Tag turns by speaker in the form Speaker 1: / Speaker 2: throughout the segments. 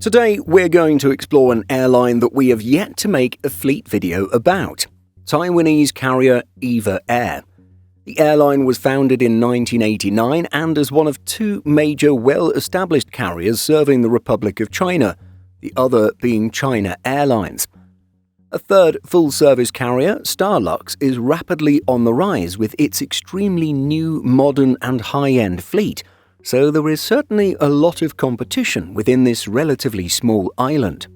Speaker 1: Today, we're going to explore an airline that we have yet to make a fleet video about, Taiwanese carrier EVA Air. The airline was founded in 1989 and is one of two major well-established carriers serving the Republic of China, the other being China Airlines. A third full-service carrier, Starlux, is rapidly on the rise with its extremely new, modern and high-end fleet, so there is certainly a lot of competition within this relatively small island.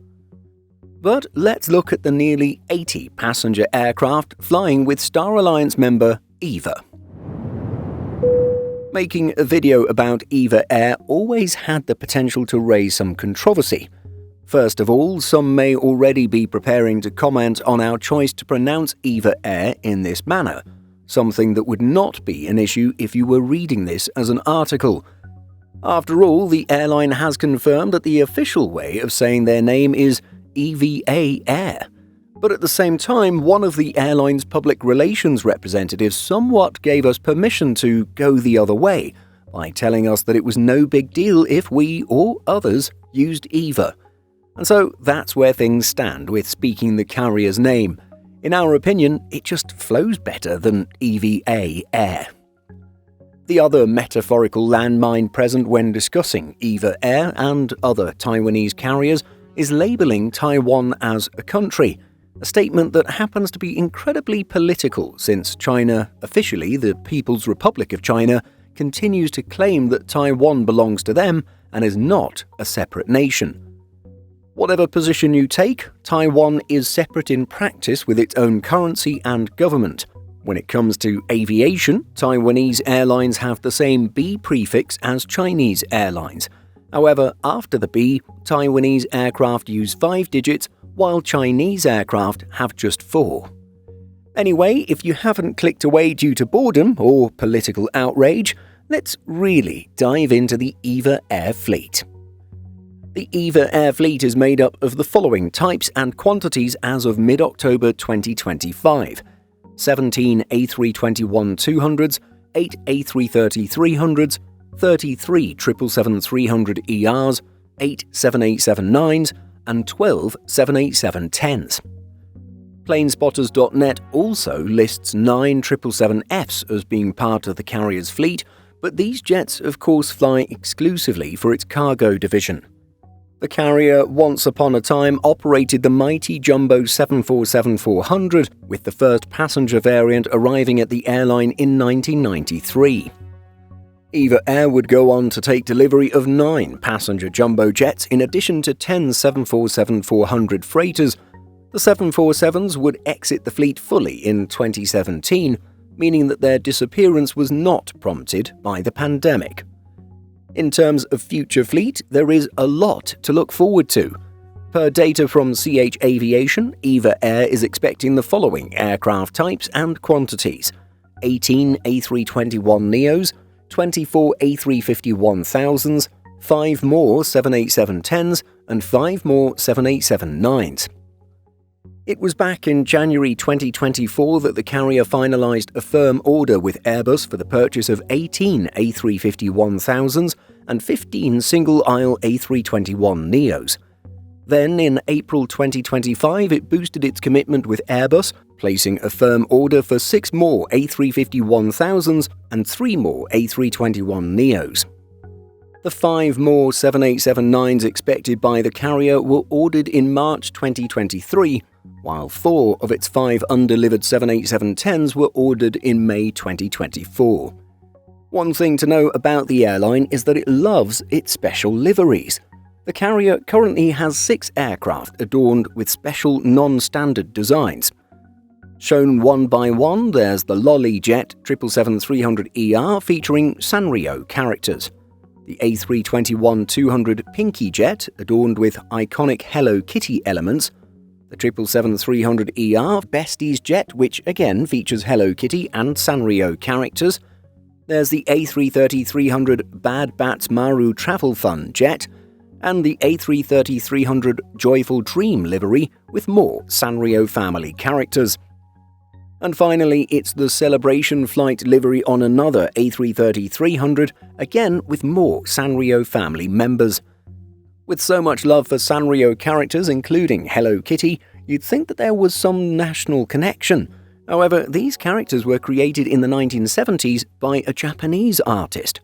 Speaker 1: But let's look at the nearly 80 passenger aircraft flying with Star Alliance member EVA. Making a video about EVA Air always had the potential to raise some controversy. First of all, some may already be preparing to comment on our choice to pronounce EVA Air in this manner, something that would not be an issue if you were reading this as an article. After all, the airline has confirmed that the official way of saying their name is EVA Air. But at the same time, one of the airline's public relations representatives somewhat gave us permission to go the other way by telling us that it was no big deal if we or others used EVA. And so that's where things stand with speaking the carrier's name. In our opinion, it just flows better than EVA Air. The other metaphorical landmine present when discussing EVA Air and other Taiwanese carriers is labeling Taiwan as a country, a statement that happens to be incredibly political since China, officially the People's Republic of China, continues to claim that Taiwan belongs to them and is not a separate nation. Whatever position you take, Taiwan is separate in practice with its own currency and government. When it comes to aviation, Taiwanese airlines have the same B prefix as Chinese airlines. However, after the B, Taiwanese aircraft use 5 digits, while Chinese aircraft have just 4. Anyway, if you haven't clicked away due to boredom or political outrage, let's really dive into the EVA Air fleet. The EVA Air fleet is made up of the following types and quantities as of mid-October 2025. 17 A321-200s, 8 A330-300s, 33 777-300ERs, 8 787-9s, and 12 787-10s. Planespotters.net also lists 9 777Fs as being part of the carrier's fleet, but these jets of course fly exclusively for its cargo division. The carrier once upon a time operated the mighty jumbo 747-400, with the first passenger variant arriving at the airline in 1993. EVA Air would go on to take delivery of 9 passenger jumbo jets in addition to 10 747-400 freighters. The 747s would exit the fleet fully in 2017, meaning that their disappearance was not prompted by the pandemic. In terms of future fleet, there is a lot to look forward to. Per data from CH Aviation, EVA Air is expecting the following aircraft types and quantities: 18 A321neos, 24 A350-1000s, 5 more 787-10s, and 5 more 787-9s. It was back in January 2024 that the carrier finalized a firm order with Airbus for the purchase of 18 A350-1000s and 15 single-aisle A321neos. Then, in April 2025, it boosted its commitment with Airbus, placing a firm order for 6 more A350-1000s and 3 more A321neos. The 5 more 787-9s expected by the carrier were ordered in March 2023, while 4 of its 5 undelivered 787-10s were ordered in May 2024. One thing to know about the airline is that it loves its special liveries. The carrier currently has 6 aircraft adorned with special non-standard designs. Shown one by one, there's the Lolly Jet 777-300ER featuring Sanrio characters, the A321-200 Pinky Jet adorned with iconic Hello Kitty elements, the 777-300ER Besties Jet, which again features Hello Kitty and Sanrio characters. There's the A330-300 Bad Bats Maru Travel Fun Jet, and the A330-300 Joyful Dream livery with more Sanrio family characters. And finally, it's the Celebration Flight livery on another A330-300, again with more Sanrio family members. With so much love for Sanrio characters, including Hello Kitty, you'd think that there was some national connection. However, these characters were created in the 1970s by a Japanese artist.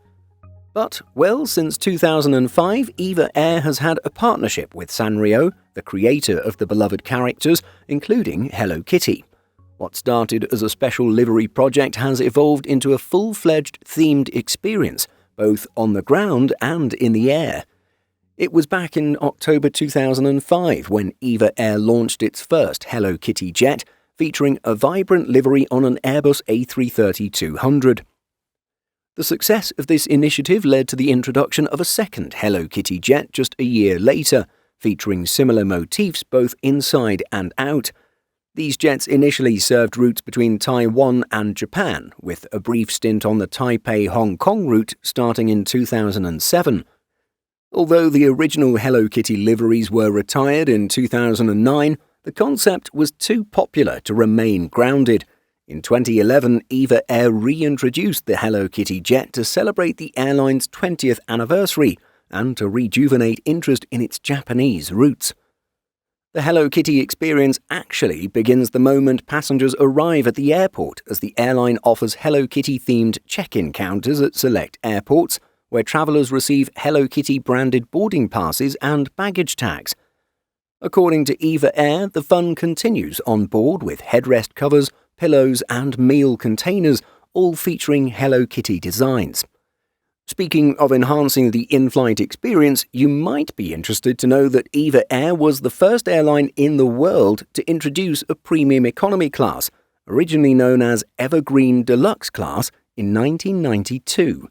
Speaker 1: But, well, since 2005, EVA Air has had a partnership with Sanrio, the creator of the beloved characters, including Hello Kitty. What started as a special livery project has evolved into a full-fledged themed experience, both on the ground and in the air. It was back in October 2005 when EVA Air launched its first Hello Kitty jet, featuring a vibrant livery on an Airbus A330-200. The success of this initiative led to the introduction of a second Hello Kitty jet just a year later, featuring similar motifs both inside and out. These jets initially served routes between Taiwan and Japan, with a brief stint on the Taipei-Hong Kong route starting in 2007. Although the original Hello Kitty liveries were retired in 2009, the concept was too popular to remain grounded. In 2011, EVA Air reintroduced the Hello Kitty jet to celebrate the airline's 20th anniversary and to rejuvenate interest in its Japanese roots. The Hello Kitty experience actually begins the moment passengers arrive at the airport, as the airline offers Hello Kitty-themed check-in counters at select airports, where travellers receive Hello Kitty-branded boarding passes and baggage tags. According to EVA Air, the fun continues on board with headrest covers, pillows and meal containers, all featuring Hello Kitty designs. Speaking of enhancing the in-flight experience, you might be interested to know that EVA Air was the first airline in the world to introduce a premium economy class, originally known as Evergreen Deluxe Class, in 1992.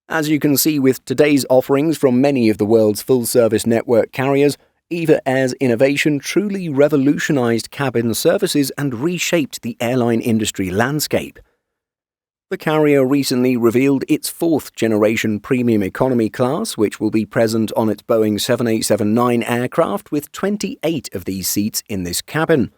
Speaker 1: As you can see with today's offerings from many of the world's full-service network carriers, EVA Air's innovation truly revolutionized cabin services and reshaped the airline industry landscape. The carrier recently revealed its fourth-generation premium economy class, which will be present on its Boeing 787-9 aircraft, with 28 of these seats in this cabin.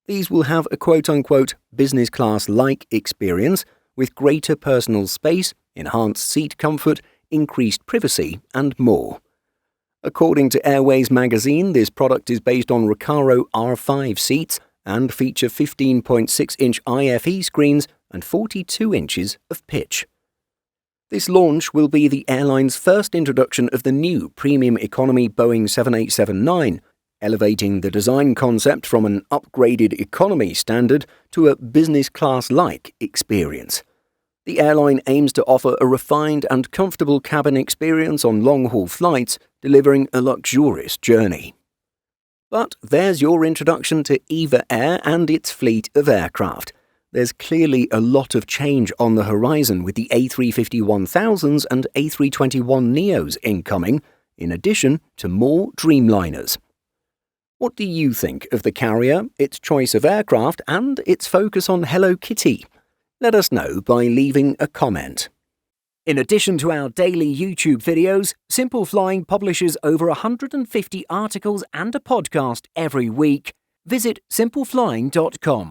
Speaker 1: These will have a quote-unquote business class-like experience, with greater personal space, enhanced seat comfort, increased privacy, and more. According to Airways magazine, this product is based on Recaro R5 seats and feature 15.6-inch IFE screens and 42 inches of pitch. This launch will be the airline's first introduction of the new premium economy Boeing 787-9, elevating the design concept from an upgraded economy standard to a business class-like experience. The airline aims to offer a refined and comfortable cabin experience on long-haul flights, delivering a luxurious journey. But there's your introduction to EVA Air and its fleet of aircraft. There's clearly a lot of change on the horizon with the A350-1000s and A321neos incoming, in addition to more Dreamliners. What do you think of the carrier, its choice of aircraft, and its focus on Hello Kitty? Let us know by leaving a comment. In addition to our daily YouTube videos, Simple Flying publishes over 150 articles and a podcast every week. Visit simpleflying.com.